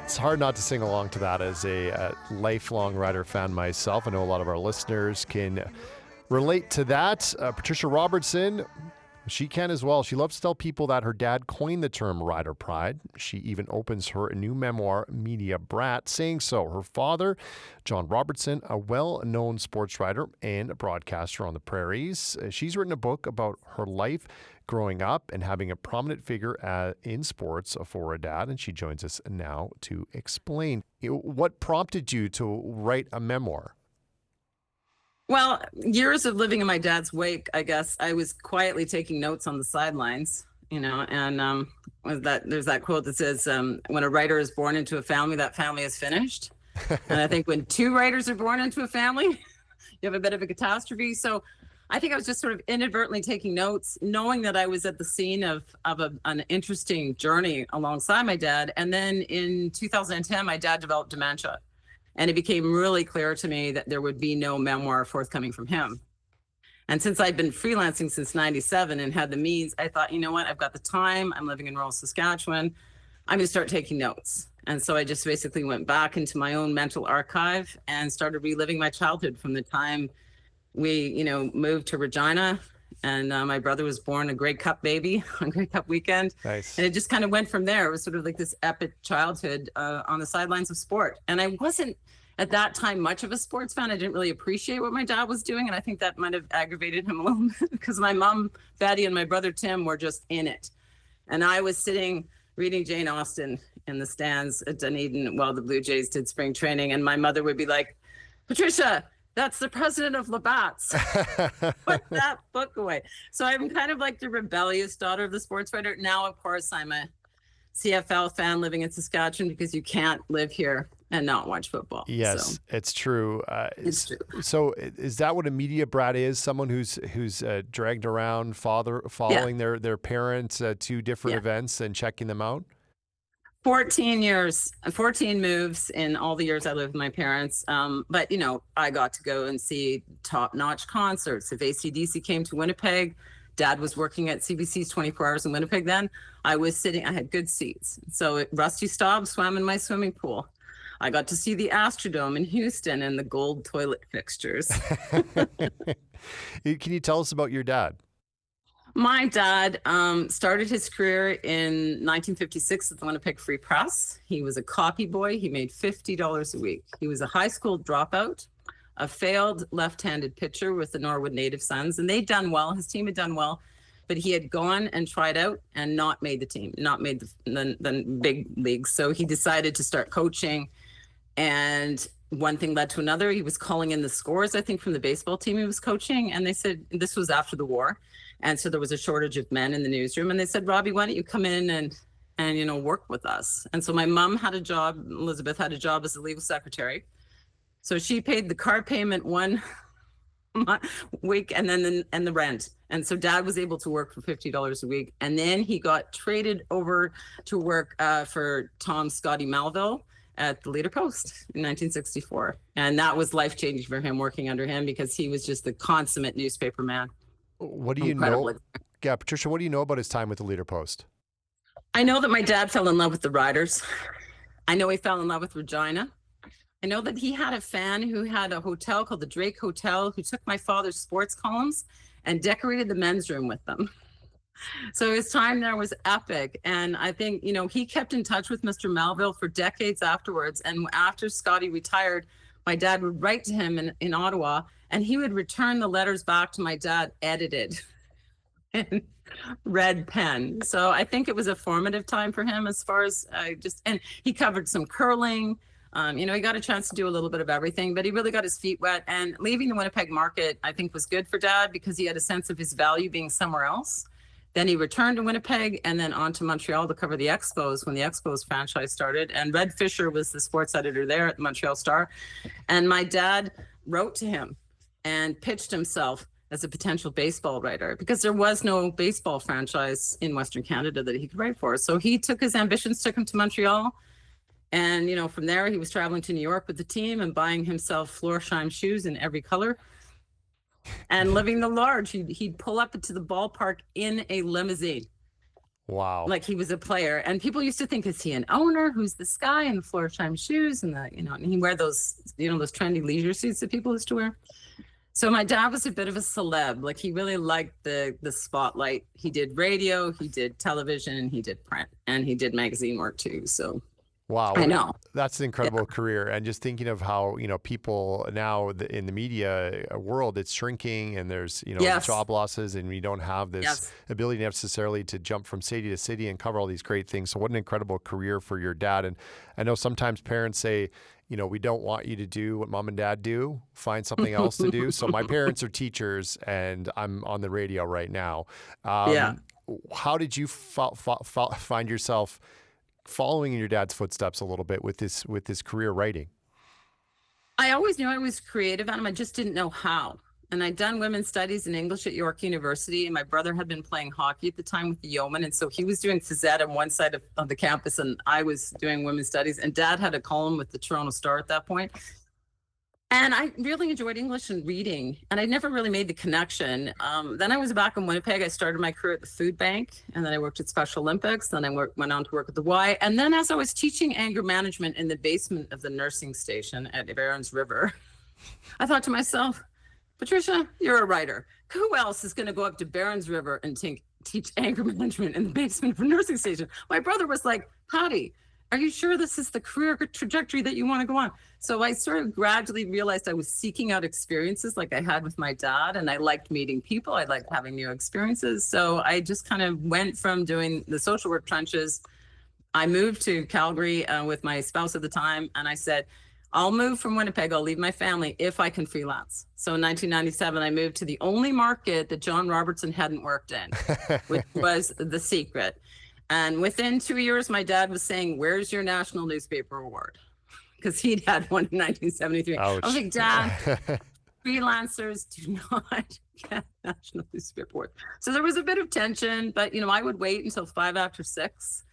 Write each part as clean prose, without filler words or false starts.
It's hard not to sing along to that as a lifelong Rider fan myself. I know a lot of our listeners can relate to that. Patricia Roberston, she can as well. She loves to tell people that her dad coined the term Rider Pride. She even opens her new memoir, Media Brat, saying so. Her father, John Robertson, a well-known sports writer and a broadcaster on the prairies. She's written a book about her life growing up and having a prominent figure in sports for a dad, and she joins us now to explain. What prompted you to write a memoir? Well, years of living in my dad's wake, I guess. I was quietly taking notes on the sidelines, and there's that quote that says, when a writer is born into a family, that family is finished. And I think when two writers are born into a family, you have a bit of a catastrophe. So I think I was just sort of inadvertently taking notes, knowing that I was at the scene of an interesting journey alongside my dad. And then in 2010, my dad developed dementia. And it became really clear to me that there would be no memoir forthcoming from him. And since I'd been freelancing since 97 and had the means, I thought, you know what, I've got the time. I'm living in rural Saskatchewan. I'm going to start taking notes. And so I just basically went back into my own mental archive and started reliving my childhood from the time we, moved to Regina. And my brother was born a Grey Cup baby on Grey Cup weekend. Nice. And it just kind of went from there. It was sort of like this epic childhood on the sidelines of sport. And I wasn't at that time much of a sports fan. I didn't really appreciate what my dad was doing. And I think that might have aggravated him a little bit because my mom, Betty, and my brother, Tim, were just in it. And I was sitting reading Jane Austen in the stands at Dunedin while the Blue Jays did spring training. And my mother would be like, Patricia, that's the president of Labatt's. Put that book away. So I'm kind of like the rebellious daughter of the sports writer. Now, of course, I'm a CFL fan living in Saskatchewan because you can't live here and not watch football. Yes, so, it's true. It's true. So is that what a media brat is? Someone who's dragged around following their parents to different events and checking them out? 14 years, 14 moves in all the years I lived with my parents. But, I got to go and see top-notch concerts. If AC/DC came to Winnipeg, Dad was working at CBC's 24 Hours in Winnipeg then. I had good seats. So Rusty Staub swam in my swimming pool. I got to see the Astrodome in Houston and the gold toilet fixtures. Can you tell us about your dad? My dad started his career in 1956 at the Winnipeg Free Press. He was a copy boy. He made $50 a week. He was a high school dropout, a failed left-handed pitcher with the Norwood Native Sons, and they'd done well. His team had done well, but he had gone and tried out and not made the team, not made the big leagues. So he decided to start coaching, and one thing led to another. He was calling in the scores, I think, from the baseball team he was coaching, and they said this was after the war. And so there was a shortage of men in the newsroom. And they said, Robbie, why don't you come in and work with us? And so my mom had a job, Elizabeth had a job as a legal secretary. So she paid the car payment one week and then the rent. And so Dad was able to work for $50 a week. And then he got traded over to work for Tom Scotty Melville at the Leader Post in 1964. And that was life-changing for him working under him because he was just the consummate newspaper man. What do you know? Yeah, Patricia, what do you know about his time with the Leader Post? I know that my dad fell in love with the Riders. I know he fell in love with Regina. I know that he had a fan who had a hotel called the Drake Hotel who took my father's sports columns and decorated the men's room with them. So his time there was epic. And I think, he kept in touch with Mr. Melville for decades afterwards. And after Scotty retired, my dad would write to him in Ottawa, and he would return the letters back to my dad edited in red pen. So I think it was a formative time for him as far as and he covered some curling. He got a chance to do a little bit of everything, but he really got his feet wet. And leaving the Winnipeg market, I think, was good for Dad because he had a sense of his value being somewhere else. Then he returned to Winnipeg and then on to Montreal to cover the Expos when the Expos franchise started. And Red Fisher was the sports editor there at the Montreal Star. And my dad wrote to him and pitched himself as a potential baseball writer because there was no baseball franchise in Western Canada that he could write for. So he took his ambitions, took him to Montreal. And, from there, he was traveling to New York with the team and buying himself Florsheim shoes in every color. And living the large, he'd pull up to the ballpark in a limousine. Wow. Like he was a player. And people used to think, is he an owner? Who's this guy in the Florsheim shoes? And and he wear those, those trendy leisure suits that people used to wear. So my dad was a bit of a celeb. Like he really liked the spotlight. He did radio, he did television, he did print, and he did magazine work too. So wow. I know. That's an incredible career. And just thinking of how, people now in the media world, it's shrinking and there's, Yes. job losses, and we don't have this Yes. ability necessarily to jump from city to city and cover all these great things. So what an incredible career for your dad. And I know sometimes parents say, we don't want you to do what mom and dad do, find something else to do. So my parents are teachers and I'm on the radio right now. Yeah. How did you find yourself following in your dad's footsteps a little bit with this career writing? I always knew I was creative, Adam. I just didn't know how. And I'd done women's studies in English at York University, and my brother had been playing hockey at the time with the Yeomen, and so he was doing phys ed on one side of the campus, and I was doing women's studies. And Dad had a column with the Toronto Star at that point. And I really enjoyed English and reading, and I never really made the connection. Then I was back in Winnipeg. I started my career at the food bank, and then I worked at Special Olympics. Then I went on to work at the Y. And then as I was teaching anger management in the basement of the nursing station at Barons River, I thought to myself, Patricia, you're a writer. Who else is going to go up to Barons River and teach anger management in the basement of a nursing station? My brother was like, Patty, are you sure this is the career trajectory that you want to go on? So I sort of gradually realized I was seeking out experiences like I had with my dad, and I liked meeting people. I liked having new experiences. So I just kind of went from doing the social work trenches. I moved to Calgary with my spouse at the time, and I said, I'll move from Winnipeg. I'll leave my family if I can freelance. So in 1997, I moved to the only market that John Robertson hadn't worked in, which was The Secret. And within 2 years, my dad was saying, where's your National Newspaper Award? Because he'd had one in 1973. Ouch. I was like, Dad, freelancers do not get National Newspaper Award. So there was a bit of tension, but, I would wait until 5 after 6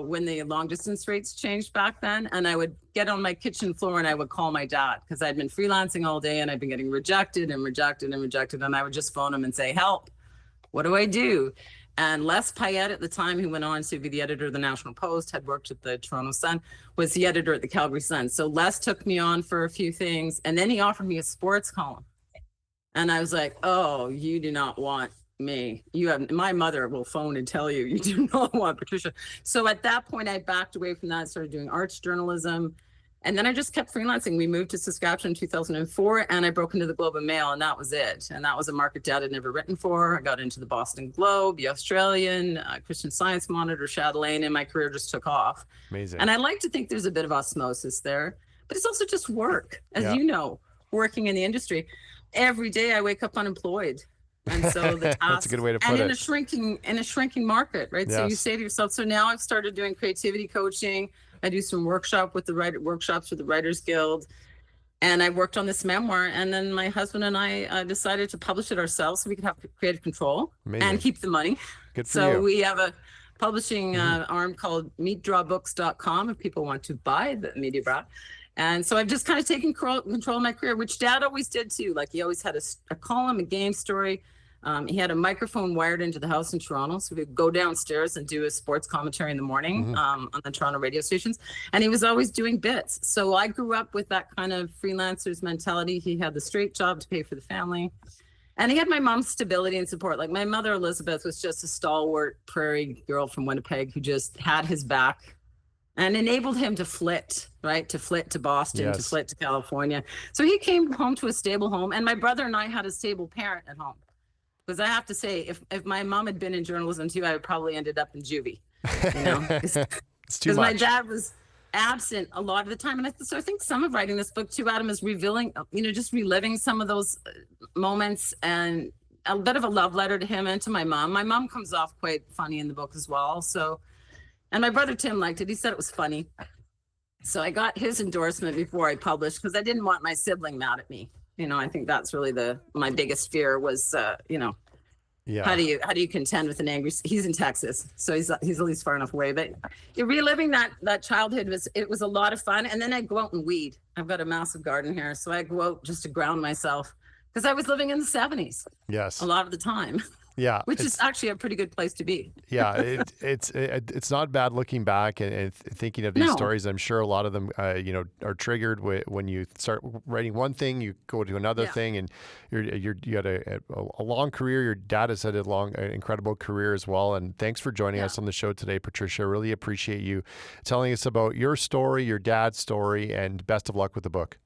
when the long distance rates changed back then. And I would get on my kitchen floor and I would call my dad because I'd been freelancing all day and I'd been getting rejected and rejected and rejected. And I would just phone him and say, help, what do I do? And Les Payette at the time, who went on to be the editor of the National Post, had worked at the Toronto Sun, was the editor at the Calgary Sun. So Les took me on for a few things, and then he offered me a sports column. And I was like, oh, you do not want me. My mother will phone and tell you do not want Patricia. So at that point, I backed away from that, started doing arts journalism. And then I just kept freelancing. We moved to Saskatchewan in 2004, and I broke into the Globe and Mail, and that was it. And that was a market Dad had never written for. I got into the Boston Globe, the Australian, Christian Science Monitor, Chatelaine, and my career just took off. Amazing. And I like to think there's a bit of osmosis there, but it's also just work, as you know, working in the industry. Every day I wake up unemployed. And so the task, that's a good way to put and it. in a shrinking market, right? Yes. So you say to yourself, so now I've started doing creativity coaching. I do some workshops with the Writers Guild, and I worked on this memoir. And then my husband and I decided to publish it ourselves so we could have creative control. Amazing. And keep the money. Good for so you. we have a publishing arm called meetdrawbooks.com if people want to buy the Media Brat. And so I've just kind of taken control of my career, which Dad always did too. Like he always had a column, a game story. He had a microphone wired into the house in Toronto, so we'd go downstairs and do a sports commentary in the morning on the Toronto radio stations. And he was always doing bits. So I grew up with that kind of freelancer's mentality. He had the straight job to pay for the family. And he had my mom's stability and support. Like my mother, Elizabeth, was just a stalwart prairie girl from Winnipeg who just had his back and enabled him to flit, right? To flit to Boston, Yes. to flit to California. So he came home to a stable home. And my brother and I had a stable parent at home. Because I have to say, if my mom had been in journalism too, I would probably ended up in juvie, It's too because my much. dad was absent a lot of the time. And so I think some of writing this book too, Adam, is revealing, just reliving some of those moments and a bit of a love letter to him and to my mom. My mom comes off quite funny in the book as well. So, and my brother Tim liked it. He said it was funny. So I got his endorsement before I published because I didn't want my sibling mad at me. I think that's really my biggest fear was, Yeah. how do you contend with an angry? He's in Texas, so he's at least far enough away. But you're reliving that childhood was a lot of fun. And then I'd go out and weed. I've got a massive garden here, so I go out just to ground myself because I was living in the 70s Yes. a lot of the time. Yeah, which is actually a pretty good place to be. yeah, it's not bad looking back and thinking of these No. stories. I'm sure a lot of them, are triggered when you start writing one thing, you go to another Yeah. thing, and you had a long career. Your dad has had an incredible career as well. And thanks for joining us on the show today, Patricia. I really appreciate you telling us about your story, your dad's story, and best of luck with the book.